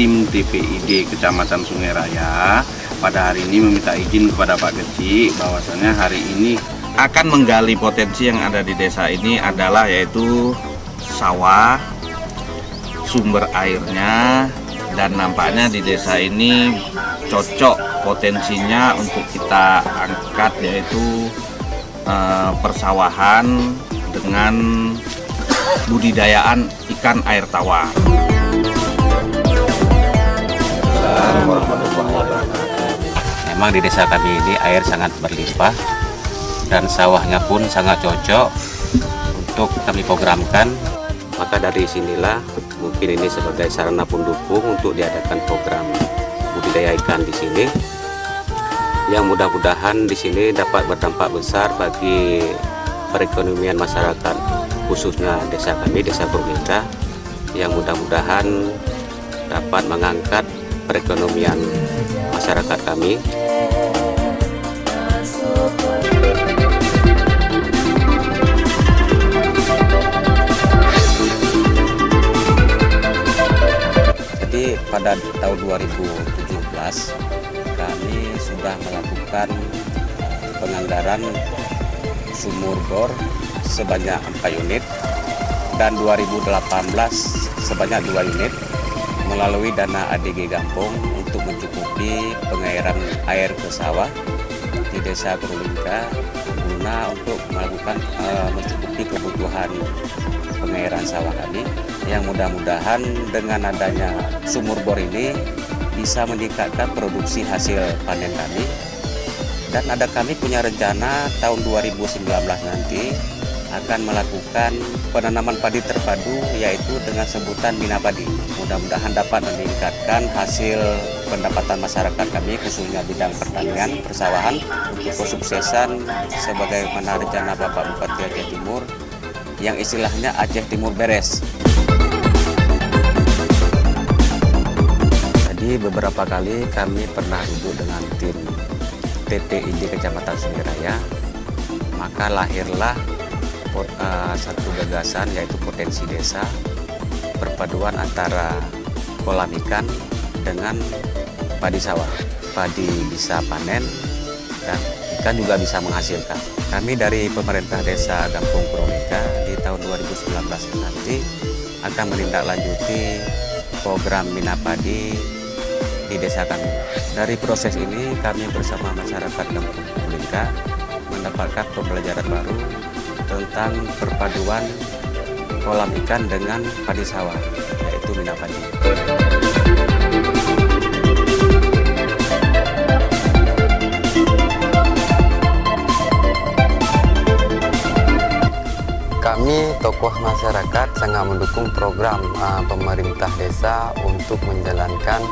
tim DPID Kecamatan Sungai Raya pada hari ini meminta izin kepada Pak Kecik bahwasannya hari ini akan menggali potensi yang ada di desa ini adalah yaitu sawah, sumber airnya, dan nampaknya di desa ini cocok potensinya untuk kita angkat yaitu persawahan dengan budidayaan ikan air tawar. Memang di desa kami ini air sangat berlimpah dan sawahnya pun sangat cocok untuk kami programkan. Maka dari sinilah mungkin ini sebagai sarana pendukung untuk diadakan program budidaya ikan di sini, yang mudah-mudahan di sini dapat berdampak besar bagi perekonomian masyarakat, khususnya desa kami, Desa Purwinka, yang mudah-mudahan dapat mengangkat perekonomian masyarakat kami. Jadi pada tahun 2017 kami sudah melakukan penganggaran sumur bor sebanyak 4 unit dan 2018 sebanyak 2 unit melalui dana ADG Gampung untuk mencukupi pengairan air ke sawah di Desa Purwinka guna untuk melakukan mencukupi kebutuhan pengairan sawah kami, yang mudah-mudahan dengan adanya sumur bor ini bisa meningkatkan produksi hasil panen kami. Dan kami punya rencana tahun 2019 nanti akan melakukan penanaman padi terpadu, yaitu dengan sebutan Bina Padi. Mudah-mudahan dapat meningkatkan hasil pendapatan masyarakat kami, khususnya bidang pertanian, persawahan, untuk kesuksesan sebagaimana rencana Bapak Bupati Aceh Timur, yang istilahnya Aceh Timur beres. Jadi beberapa kali kami pernah duduk dengan tim DPID Kecamatan Sungai Raya, maka lahirlah satu gagasan, yaitu potensi desa, perpaduan antara kolam ikan dengan padi sawah. Padi bisa panen dan ikan juga bisa menghasilkan. Kami dari pemerintah desa Gampung Purwinka di tahun 2019 nanti akan menindaklanjuti program Bina Padi di desa kami. Dari proses ini kami bersama masyarakat Gampung Purwinka mendapatkan pembelajaran baru tentang perpaduan kolam ikan dengan padi sawah, yaitu Bina Padi. Kami tokoh masyarakat sangat mendukung program pemerintah desa untuk menjalankan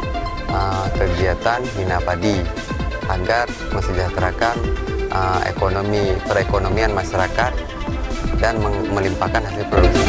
kegiatan Bina Padi agar mensejahterakan perekonomian masyarakat dan melimpahkan hasil produksi.